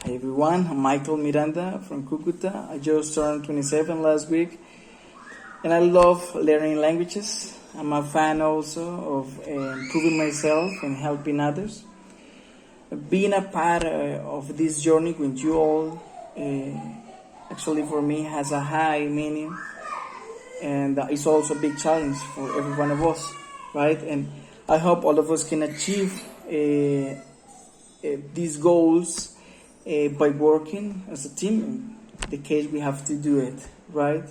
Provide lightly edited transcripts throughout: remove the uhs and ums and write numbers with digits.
Hi everyone, I'm Michael Miranda from Cucuta. I just turned 27 last week and I love learning languages. I'm a fan also of improving myself and helping others. Being a part of this journey with you all actually for me has a high meaning and it's also a big challenge for every one of us, right? And I hope all of us can achieve these goals by working as a team. In the case we have to do it, right?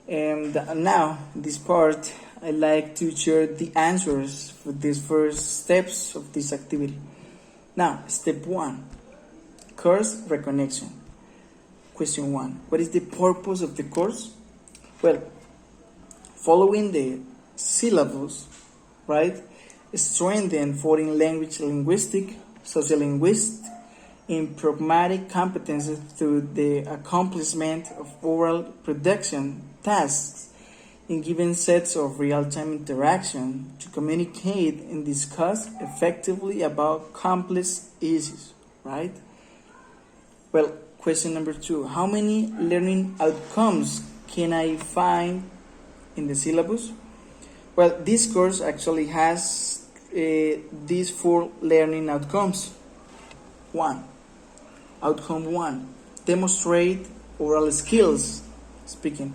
And now, this part, I like to share the answers for these first steps of this activity. Now, step 1, course recognition. Question 1, what is the purpose of the course? Well, following the syllabus, right, strengthen foreign language linguistic, sociolinguistic, in pragmatic competences through the accomplishment of oral production tasks in given sets of real-time interaction to communicate and discuss effectively about complex issues, right? Well, question number 2, how many learning outcomes can I find in the syllabus? Well, this course actually has these 4 learning outcomes. Outcome 1, demonstrate oral skills, speaking,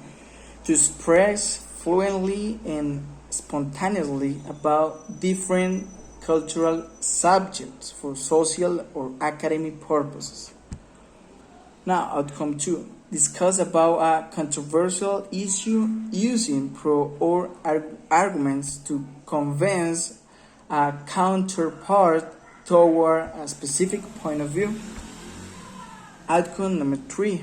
to express fluently and spontaneously about different cultural subjects for social or academic purposes. Now, outcome 2, discuss about a controversial issue using pro or arguments to convince a counterpart toward a specific point of view. Outcome number 3,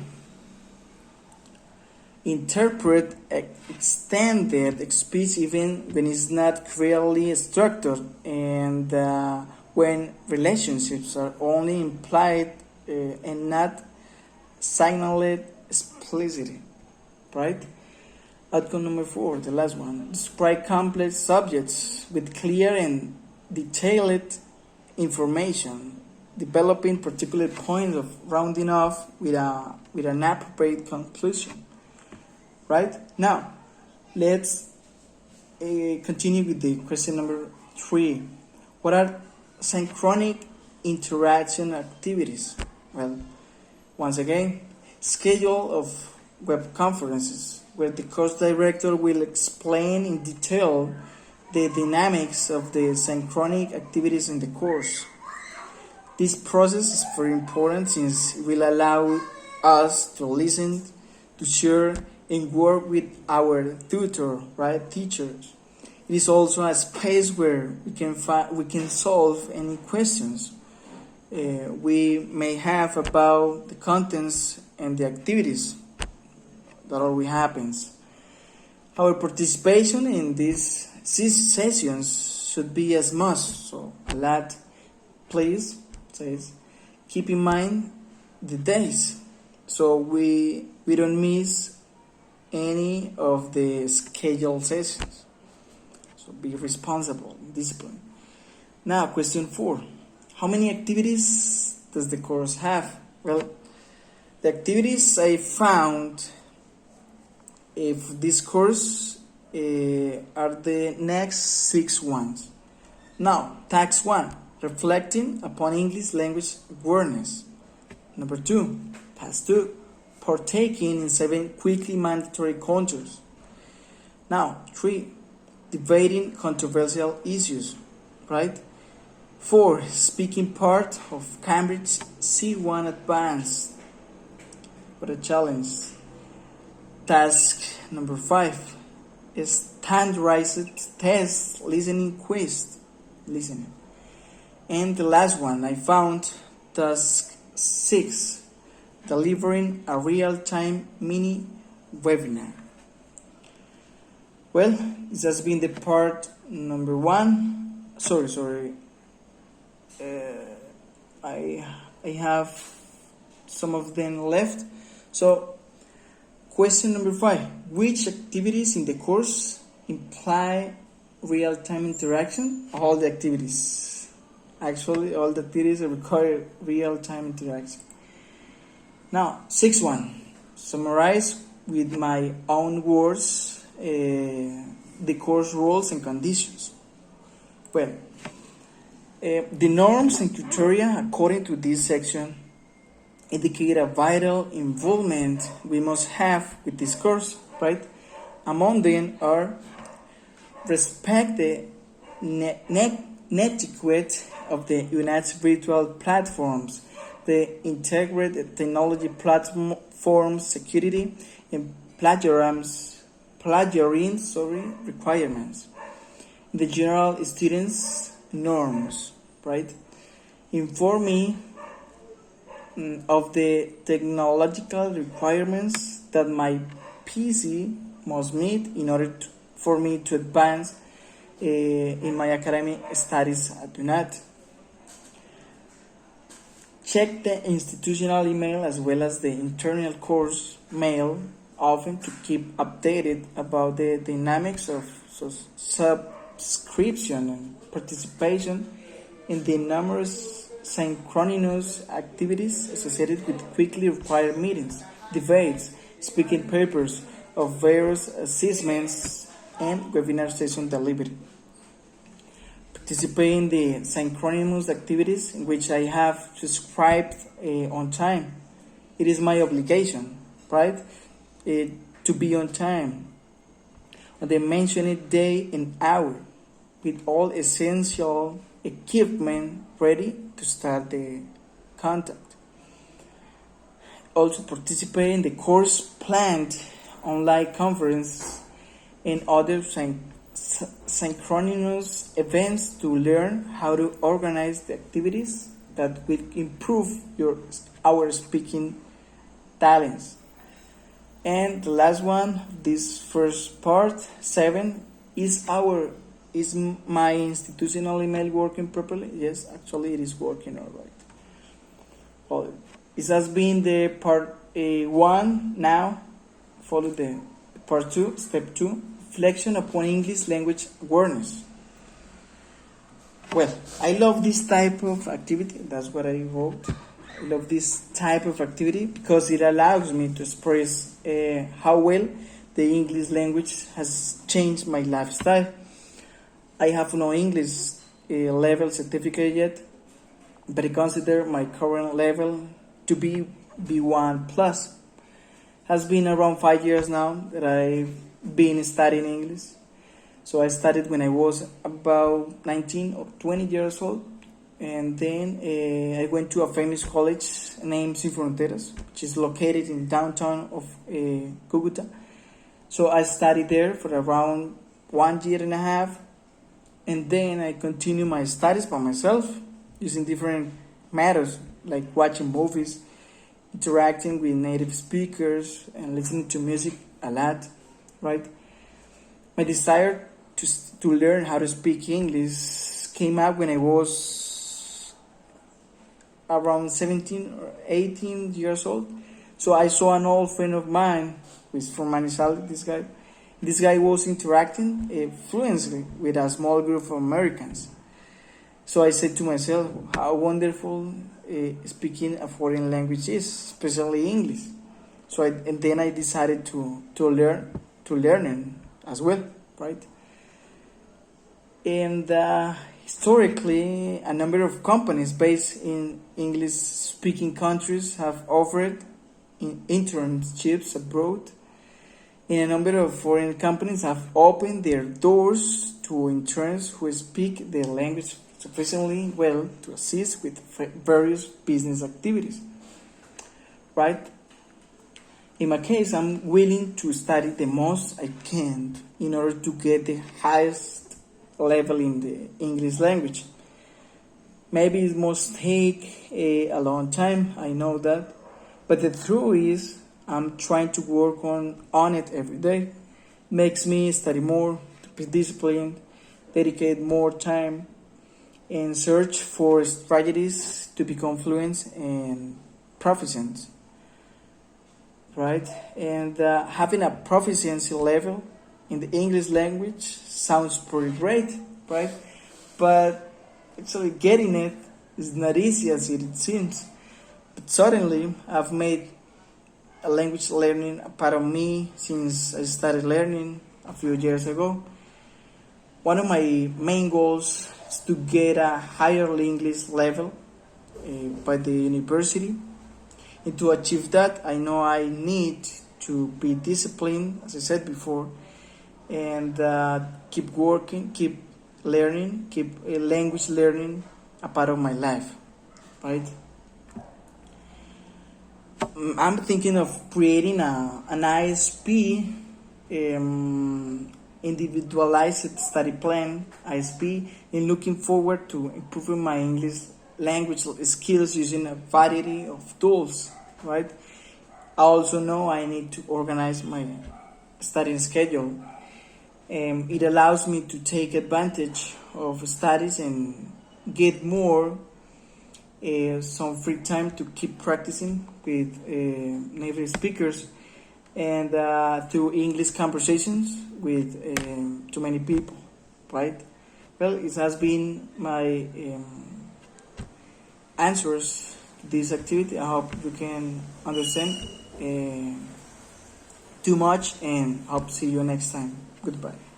interpret extended speech even when it's not clearly structured and when relationships are only implied and not signaled explicitly, right? Outcome number 4, the last one, describe complex subjects with clear and detailed information, developing particular points of rounding off with an appropriate conclusion. Right? Now, let's continue with the question number 3. What are synchronic interaction activities? Well, once again, schedule of web conferences where the course director will explain in detail the dynamics of the synchronic activities in the course. This process is very important since it will allow us to listen, to share, and work with our tutor, right, teachers. It is also a space where we can solve any questions we may have about the contents and the activities that always happens. Our participation in these sessions should be as much, so a lot, please. Says, keep in mind the days so we don't miss any of the scheduled sessions. So be responsible, disciplined. Now, question 4. How many activities does the course have? Well, the activities I found if this course are the next 6 ones. Now, task 1. Reflecting upon English language awareness. Number 2, task 2, partaking in 7 quickly mandatory contours. Now, 3, debating controversial issues, right? 4, speaking part of Cambridge C1 Advanced. What a challenge. Task number 5 is standardized test listening quiz. Listening. And the last one I found, task 6, delivering a real-time mini webinar. Well, this has been the part number 1. I have some of them left. So, question number 5, which activities in the course imply real-time interaction? All the activities. Actually, all the theories require real-time interaction. Now, 6.1. Summarize with my own words the course rules and conditions. Well, the norms and criteria according to this section indicate a vital involvement we must have with this course, right? Among them are respect the netiquette of the United Virtual Platforms, the integrated technology platform security, and plagiarism requirements. The general students norms, right? Inform me of the technological requirements that my PC must meet in order for me to advance in my academic studies at UNAT. Check the institutional email as well as the internal course mail often to keep updated about the dynamics of subscription and participation in the numerous synchronous activities associated with quickly required meetings, debates, speaking papers of various assessments, and webinar session delivery. Participate in the synchronous activities in which I have subscribed on time. It is my obligation, right, to be on time on the mentioned day and hour with all essential equipment ready to start the contact. Also participate in the course planned online conference and other synchronous events to learn how to organize the activities that will improve our speaking talents. And the last one, this first part, 7, is my institutional email working properly? Yes, actually it is working all right. Well, it has been the part 1 now. Follow the part 2, step 2, reflection upon English language awareness. Well, I love this type of activity. That's what I wrote. I love this type of activity because it allows me to express how well the English language has changed my lifestyle. I have no English level certificate yet, but I consider my current level to be B1 plus. Has been around 5 years now that I've been studying English. So I started when I was about 19 or 20 years old, and then I went to a famous college named Sin Fronteras, which is located in downtown of Cúcuta. So I studied there for around 1 year and a half, and then I continued my studies by myself using different methods like watching movies, interacting with native speakers, and listening to music a lot, right? My desire to learn how to speak English came up when I was around 17 or 18 years old. So I saw an old friend of mine who is from Manizales, this guy. This guy was interacting fluently with a small group of Americans. So I said to myself, how wonderful speaking a foreign language is, especially English. And then I decided to learn it as well, right? And historically, a number of companies based in English-speaking countries have offered internships abroad, and a number of foreign companies have opened their doors to interns who speak the language sufficiently well to assist with various business activities, right? In my case, I'm willing to study the most I can in order to get the highest level in the English language. Maybe it must take a long time, I know that, but the truth is I'm trying to work on it every day. Makes me study more, to be disciplined, dedicate more time, and search for strategies to become fluent and proficient, right? And having a proficiency level in the English language sounds pretty great, right? But Actually, getting it is not easy as it seems. But suddenly, I've made a language learning a part of me since I started learning a few years ago. One of my main goals is to get a higher English level by the university. And to achieve that, I know I need to be disciplined, as I said before, and keep working, keep learning, keep language learning a part of my life, right? I'm thinking of creating an ISP, individualized study plan, ISP, and looking forward to improving my English language skills using a variety of tools, right? I also know I need to organize my studying schedule. It allows me to take advantage of studies and get more some free time to keep practicing with native speakers and through English conversations with too many people, right? Well, it has been my answers to this activity. I hope you can understand too much and hope to see you next time. Goodbye.